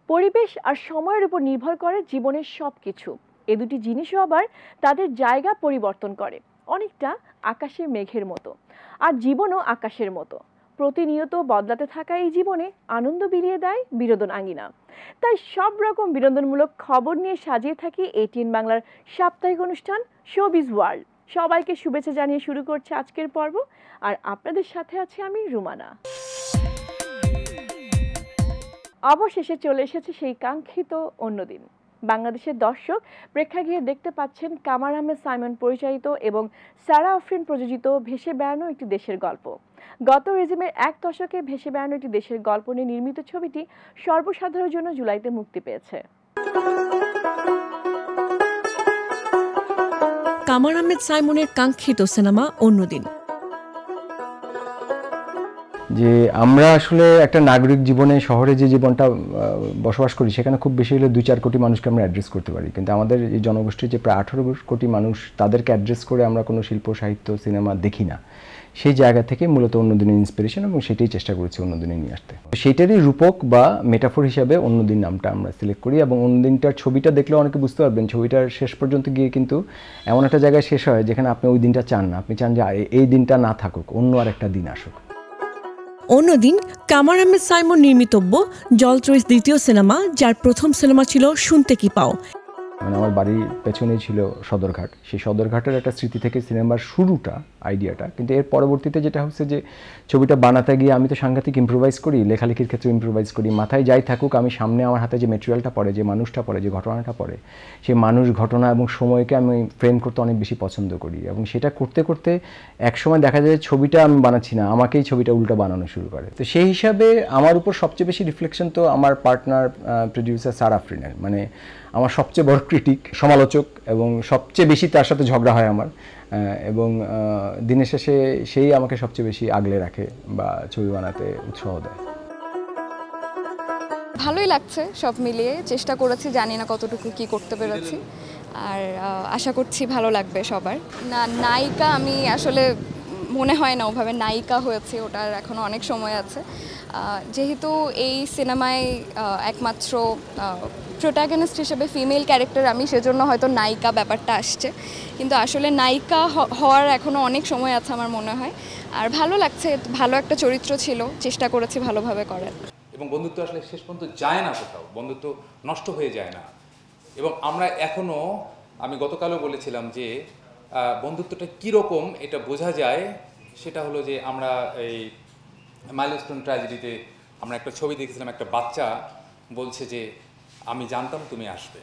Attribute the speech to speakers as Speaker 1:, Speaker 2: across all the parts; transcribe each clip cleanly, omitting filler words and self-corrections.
Speaker 1: পরিবেশ আর সময়ের উপর নির্ভর করে জীবনের সবকিছু। এ দুটি জিনিসও আবার তাদের জায়গা পরিবর্তন করে, অনেকটা আকাশের মেঘের মতো। আর জীবনও আকাশের মতো, প্রতিনিয়ত বদলাতে থাকা এই জীবনে আনন্দ বিলিয়ে দেয় বিনোদন আঙ্গিনা। তাই সব রকম বিনোদনমূলক খবর নিয়ে সাজিয়ে থাকি এটিএন বাংলার সাপ্তাহিক অনুষ্ঠান শোবিজ ওয়ার্ল্ড। সবাইকে শুভেচ্ছা জানিয়ে শুরু করছে আজকের পর্ব, আর আপনাদের সাথে আছি আমি রুমানা। অবশেষে চলে এসেছে সেই কাঙ্ক্ষিত অন্যদিন। বাংলাদেশের দর্শক প্রেক্ষাগৃহে দেখতে পাচ্ছেন কামার আহমেদ সাইমন পরিচালিত এবং সারা আফরিন প্রযোজিত ভেসে বেড়ানো একটি দেশের গল্প। গত রেজিমের এক দশকে ভেসে বেড়ানো একটি দেশের গল্প নিয়ে নির্মিত ছবিটি সর্বসাধারণের জন্য জুলাইতে মুক্তি পেয়েছে। কামার আহমেদ সাইমনের কাঙ্ক্ষিত সিনেমা অন্যদিন।
Speaker 2: যে আমরা আসলে একটা নাগরিক জীবনে শহরে যে জীবনটা বসবাস করি, সেখানে খুব বেশি হলে 2-4 কোটি মানুষকে আমরা অ্যাড্রেস করতে পারি, কিন্তু আমাদের এই জনগোষ্ঠীর যে প্রায় 18 কোটি মানুষ, তাদেরকে অ্যাড্রেস করে আমরা কোনো শিল্প সাহিত্য সিনেমা দেখি না। সেই জায়গা থেকে মূলত অন্যদিনের ইন্সপিরেশন এবং সেটাই চেষ্টা করেছি অন্যদিনে নিয়ে আসতে। সেইটারই রূপক বা মেটাফোর হিসাবে অন্যদিন নামটা আমরা সিলেক্ট করি। এবং অন্যদিনটার ছবিটা দেখলে অনেকে বুঝতে পারবেন, ছবিটার শেষ পর্যন্ত গিয়ে কিন্তু এমন একটা জায়গায় শেষ হয় যেখানে আপনি ওই দিনটা চান না, আপনি চান যে এই দিনটা না থাকুক, অন্য আর একটা দিন আসুক।
Speaker 1: অন্যদিন কামার আহমেদ সাইমন নির্মিতব্য জলচরিত দ্বিতীয় সিনেমা, যার প্রথম সিনেমা ছিল শুনতে কি পাও।
Speaker 2: মানে আমার বাড়ির পেছনেই ছিল সদরঘাট, সেই সদরঘাটের একটা স্মৃতি থেকে সিনেমার শুরুটা, আইডিয়াটা। কিন্তু এর পরবর্তীতে যেটা হচ্ছে যে ছবিটা বানাতে গিয়ে আমি তো সাংঘাতিক ইম্প্রোভাইজ করি, লেখালেখির ক্ষেত্রে ইম্প্রোভাইজ করি। মাথায় যাই থাকুক, আমি সামনে আমার হাতে যে ম্যাটেরিয়ালটা পড়ে, যে মানুষটা পড়ে, যে ঘটনাটা পড়ে, সেই মানুষ, ঘটনা এবং সময়কে আমি ফ্রেম করতে অনেক বেশি পছন্দ করি। এবং সেটা করতে করতে একসময় দেখা যায় ছবিটা আমি বানাচ্ছি না, আমাকেই ছবিটা উল্টো বানানো শুরু করে। তো সেই হিসাবে আমার উপর সবচেয়ে বেশি রিফ্লেকশন তো আমার পার্টনার প্রডিউসার সারা আফরিনের, মানে আমার সবচেয়ে বড় ক্রিটিক, সমালোচক, এবং সবচেয়ে বেশি তার সাথে ঝগড়া হয় আমার। এবং দিনের শেষে সেই আমাকে সবচেয়ে বেশি আগলে রাখে বা ছবি বানাতে উৎসাহ দেয়।
Speaker 3: ভালোই লাগছে, সব মিলিয়ে চেষ্টা করেছি, জানি না কতটুকু কি করতে পেরেছি, আর আশা করছি ভালো লাগবে সবার। না, নায়িকা আমি আসলে মনে হয় না ওভাবে নায়িকা হয়েছে, ওটার এখনও অনেক সময় আছে। যেহেতু এই সিনেমায় একমাত্র প্রোটাগনিস্ট হিসেবে ফিমেল ক্যারেক্টার আমি, সেজন্য হয়তো নায়িকা ব্যাপারটা আসছে, কিন্তু আসলে নায়িকা হওয়ার এখনও অনেক সময় আছে আমার মনে হয়। আর ভালো লাগছে, ভালো একটা চরিত্র ছিল, চেষ্টা করেছি ভালোভাবে করার।
Speaker 4: এবং বন্ধুত্ব আসলে শেষ পর্যন্ত যায় না কোথাও, বন্ধুত্ব নষ্ট হয়ে যায় না। এবং আমরা এখনও, আমি গতকালও বলেছিলাম যে বন্ধুত্বটা কীরকম এটা বোঝা যায়, সেটা হলো যে আমরা এই মাইলস্টোন ট্র্যাজেডিতে আমরা একটা ছবি দেখেছিলাম, একটা বাচ্চা বলছে যে আমি জানতাম তুমি আসবে।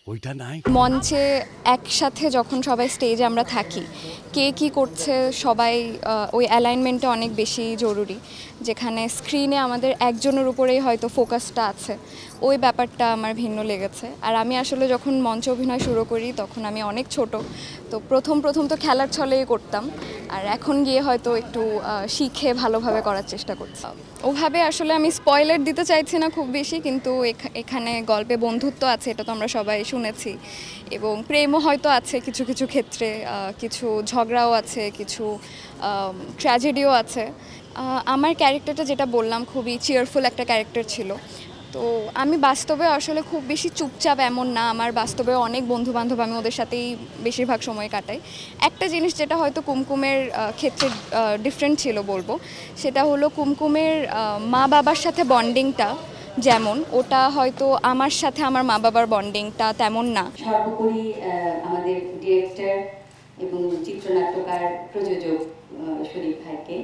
Speaker 3: ওইটা নাই মঞ্চে একসাথে যখন সবাই স্টেজে আমরা থাকি, কে কি করছে সবাই, ওই অ্যালাইনমেন্টটা অনেক বেশি জরুরি, যেখানে স্ক্রিনে আমাদের একজনের উপরেই হয়তো ফোকাসটা আছে, ওই ব্যাপারটা আমার ভিন্ন লেগেছে। আর আমি আসলে যখন মঞ্চ অভিনয় শুরু করি তখন আমি অনেক ছোট, তো প্রথম তো খেলার ছলেই করতাম, আর এখন গিয়ে হয়তো একটু শিখে ভালোভাবে করার চেষ্টা করছি। ওভাবে আসলে আমি স্পয়লার দিতে চাইছি না খুব বেশি, কিন্তু এখানে গল্পে বন্ধুত্ব আছে, এটা তো আমরা সবাই শুনেছি, এবং প্রেমও হয়তো আছে কিছু কিছু ক্ষেত্রে, কিছু ঝগড়াও আছে, কিছু ট্র্যাজেডিও আছে। আমার ক্যারেক্টারটা যেটা বললাম খুবই চিয়ারফুল একটা ক্যারেক্টার ছিল, তো আমি বাস্তবে আসলে খুব বেশি চুপচাপ এমন না, আমার বাস্তবে অনেক বন্ধুবান্ধব, আমি ওদের সাথেই বেশিরভাগ সময় কাটাই। একটা জিনিস যেটা হয়তো কুমকুমের ক্ষেত্রে ডিফারেন্ট ছিল বলবো, সেটা হলো কুমকুমের মা বাবার সাথে বন্ডিংটা যেমন, ওটা হয়তো আমার সাথে আমার মা বাবার বন্ডিংটা তেমন না।
Speaker 5: সর্বোপরি আমাদের ডিরেক্টর এবং চিত্রনাট্যকার প্রযোজক শরীফ ভাইকে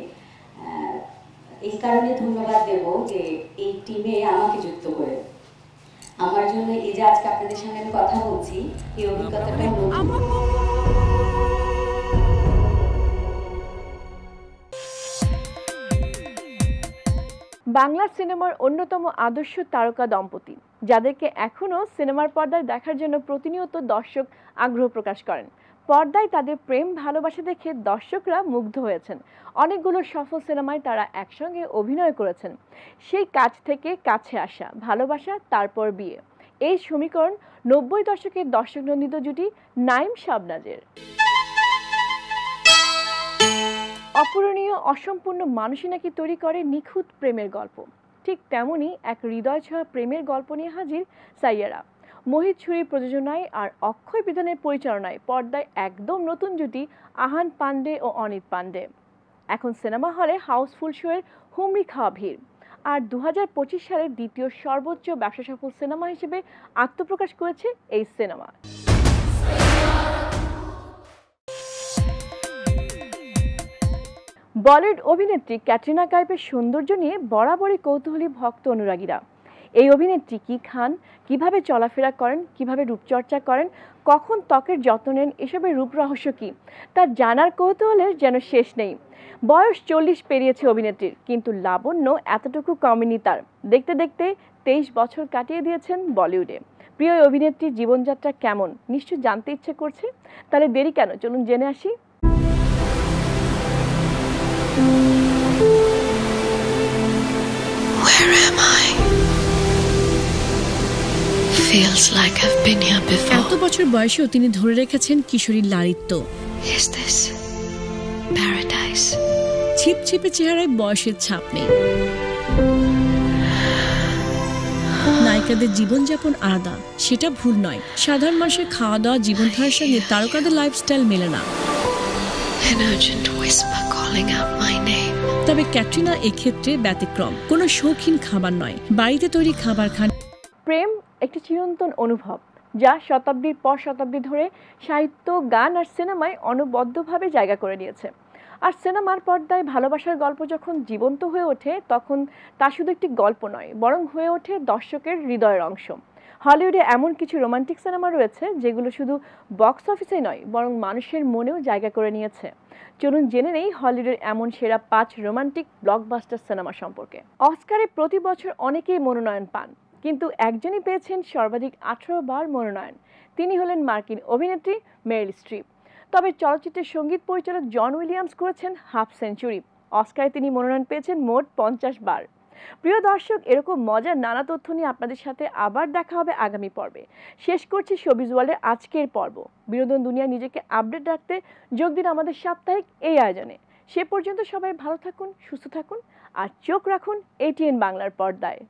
Speaker 5: এই কারণে ধন্যবাদ দেব যে এই টিমে আমাকে যুক্ত করে। আমার জন্য এই যে আজকে আপনাদের সঙ্গে আমি কথা বলছি, এই অভিজ্ঞতাটা নতুন।
Speaker 1: বাংলা সিনেমার অন্যতম আদর্শ তারকা দম্পতি, যাদেরকে এখনও সিনেমার পর্দায় দেখার জন্য প্রতিনিয়ত দর্শক আগ্রহ প্রকাশ করেন। পর্দায় তাদের প্রেম ভালোবাসা দেখে দর্শকরা মুগ্ধ হয়েছেন। অনেকগুলো সফল সিনেমায় তারা একসঙ্গে অভিনয় করেছেন। সেই কাছ থেকে কাছে আসা, ভালোবাসা, তারপর বিয়ে, এই সমীকরণ 90 দশকের দর্শক নন্দিত জুটি নাইম শাবনাজের। অপূরণীয় অসম্পূর্ণ মানুষই নাকি তৈরি করে নিখুঁত প্রেমের গল্প। ঠিক তেমনই এক হৃদয় ছোঁয়া প্রেমের গল্প নিয়ে হাজির সাইয়ারা। মোহিত ছুরির প্রযোজনায় আর অক্ষয় বিধানের পরিচালনায় পর্দায় একদম নতুন জুটি আহান পান্ডে ও অনিত পান্ডে। এখন সিনেমা হলে হাউসফুল শোয়ের হুমড়ি খাওয়া ভিড়। আর 2025 সালের দ্বিতীয় সর্বোচ্চ ব্যবসা সফল সিনেমা হিসেবে আত্মপ্রকাশ করেছে এই সিনেমা। বলিউড অভিনেত্রী ক্যাটরিনা কাইফের সৌন্দর্য নিয়ে বরাবরই কৌতূহলী ভক্ত অনুরাগীরা। এই অভিনেত্রী কি খান, কিভাবে চলাফেরা করেন, কিভাবে রূপচর্চা করেন, কখন ত্বকের যত্ন নেন, এসবের রূপ রহস্য কি তা জানার কৌতূহলের যেন শেষ নেই। বয়স 40 পেরিয়েছে অভিনেত্রীর, কিন্তু লাবণ্য এতটুকু কমেনি তার। দেখতে দেখতে 23 বছর কাটিয়ে দিয়েছেন বলিউডে। প্রিয় অভিনেত্রীর জীবনযাত্রা কেমন নিশ্চয় জানতে ইচ্ছে করছে, তাহলে দেরি কেন, চলুন জেনে আসি।
Speaker 6: Where am I? Feels like I've been here before.
Speaker 7: এত বছর বয়সেও তিনি ধরে রেখেছেন কিশোরীর লালিত্য।
Speaker 6: Is this paradise?
Speaker 7: ছিপছিপে চেহারায় বয়সের ছাপ নেই। নায়িকাদের জীবনযাপন আলাদা, সেটা ভুল নয়। সাধারণ মানুষের খাওয়া দাওয়া জীবনধারার সঙ্গে তারকাদের লাইফস্টাইল মেলে না।
Speaker 6: An urgent whisper calling out my name.
Speaker 7: তবে ক্যাটরিনা এক্ষেত্রে ব্যতিক্রম। কোনো শৌখিন খাবার নয়, বাড়িতে তৈরি খাবার খান।
Speaker 1: প্রেম একটি চিরন্তন অনুভব, যা শতাব্দীর পর শতাব্দী ধরে সাহিত্য, গান আর সিনেমায় অনবদ্যভাবে জায়গা করে নিয়েছে। আর সিনেমার পর্দায় ভালোবাসার গল্প যখন জীবন্ত হয়ে ওঠে, তখন তা শুধু একটি গল্প নয়, বরং হয়ে ওঠে দর্শকের হৃদয়ের অংশ। হলিউডে এমন কিছু রোমান্টিক সিনেমা রয়েছে যেগুলো শুধু বক্স অফিসে নয়, বরং মানুষের মনেও জায়গা করে নিয়েছে। চলুন জেনে নেই হলিউডের এমন সেরা 5 রোমান্টিক ব্লকবাস্টার সিনেমা সম্পর্কে। অস্কারে প্রতি বছর অনেকেই মনোনয়ন পান, কিন্তু একজনই পেয়েছেন সর্বাধিক 18 বার মনোনয়ন। তিনি হলেন মার্কিন অভিনেত্রী মেরিল স্ট্রিপ। তবে চলচ্চিত্রের সঙ্গীত পরিচালক জন উইলিয়ামস করেছেন হাফ সেঞ্চুরি। অস্কারে তিনি মনোনয়ন পেয়েছেন মোট 50 বার। প্রিয় দর্শক, এরকম মজার নানা তথ্য নিয়ে আপনাদের সাথে আবার দেখা হবে আগামী পর্বে। শেষ করছি শোবিজ ওয়ার্ল্ডের আজকের পর্ব। বিনোদন দুনিয়া নিজেকে আপডেট রাখতে যোগ দিন আমাদের সাপ্তাহিক এই আয়োজনে। সে পর্যন্ত সবাই ভালো থাকুন, সুস্থ থাকুন আর চোখ রাখুন এটিএন বাংলার পর্দায়।